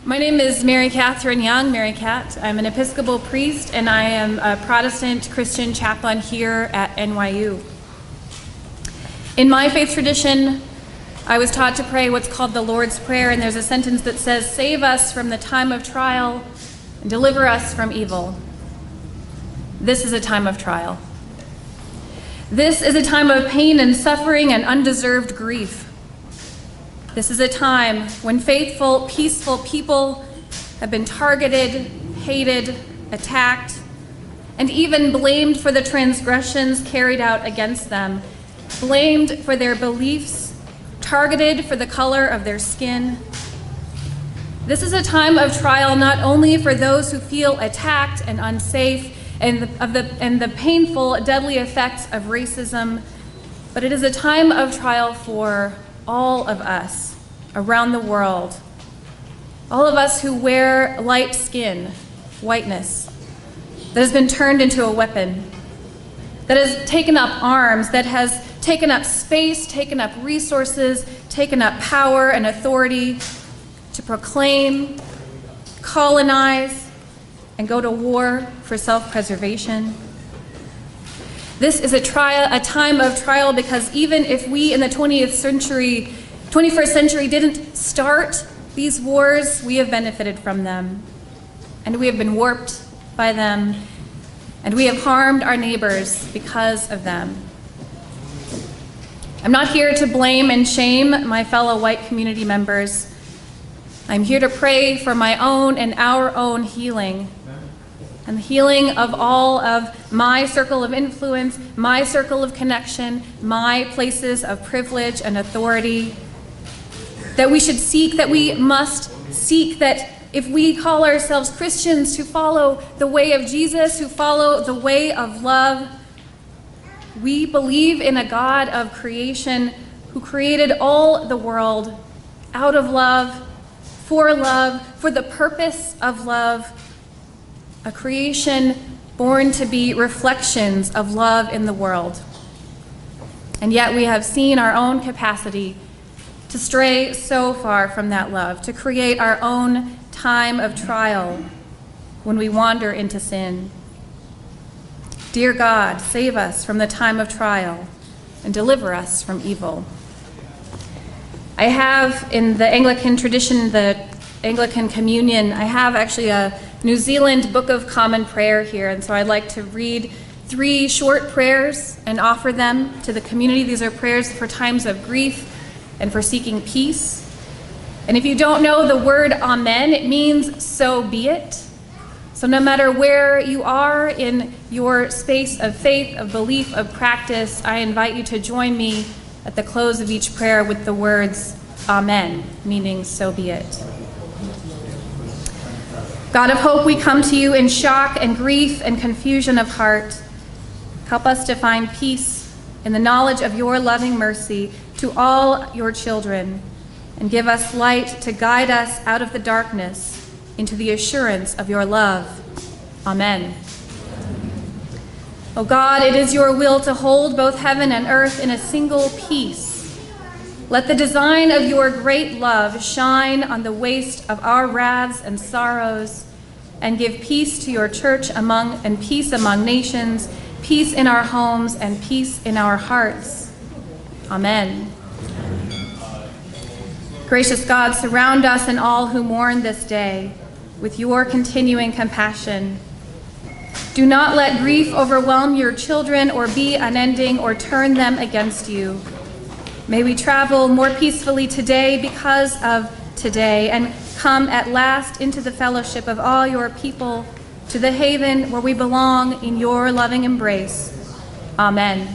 My name is Mary Catherine Young, Mary Cat. I'm an Episcopal priest and I am a Protestant Christian chaplain here at NYU. In my faith tradition, I was taught to pray what's called the Lord's Prayer, and there's a sentence that says, "Save us from the time of trial and deliver us from evil." This is a time of trial. This is a time of pain and suffering and undeserved grief. This is a time when faithful, peaceful people have been targeted, hated, attacked, and even blamed for the transgressions carried out against them, blamed for their beliefs, targeted for the color of their skin. This is a time of trial not only for those who feel attacked and unsafe and the painful, deadly effects of racism, but it is a time of trial for all of us around the world, all of us who wear light skin, whiteness, that has been turned into a weapon, that has taken up arms, that has taken up space, taken up resources, taken up power and authority to proclaim, colonize, and go to war for self-preservation. This is a time of trial because even if we in the 21st century didn't start these wars, we have benefited from them, and we have been warped by them, and we have harmed our neighbors because of them. I'm not here to blame and shame my fellow white community members. I'm here to pray for my own and our own healing, and the healing of all of my circle of influence, my circle of connection, my places of privilege and authority, that we should seek, that we must seek, that if we call ourselves Christians who follow the way of Jesus, who follow the way of love, we believe in a God of creation who created all the world out of love, for the purpose of love, a creation born to be reflections of love in the world. And yet we have seen our own capacity to stray so far from that love, to create our own time of trial when we wander into sin. Dear God, save us from the time of trial and deliver us from evil. I have in the Anglican tradition, the Anglican Communion, I have actually a New Zealand Book of Common Prayer here, and so I'd like to read 3 short prayers and offer them to the community. These are prayers for times of grief and for seeking peace. And if you don't know the word amen, it means so be it. So no matter where you are in your space of faith, of belief, of practice, I invite you to join me at the close of each prayer with the words amen, meaning so be it. God of hope, we come to you in shock and grief and confusion of heart. Help us to find peace in the knowledge of your loving mercy to all your children, and give us light to guide us out of the darkness into the assurance of your love. Amen. O God, it is your will to hold both heaven and earth in a single peace. Let the design of your great love shine on the waste of our wraths and sorrows, and give peace to your church and peace among nations, peace in our homes, and peace in our hearts. Amen. Gracious God, surround us and all who mourn this day with your continuing compassion. Do not let grief overwhelm your children or be unending or turn them against you. May we travel more peacefully today because of today, and come at last into the fellowship of all your people, to the haven where we belong in your loving embrace. Amen.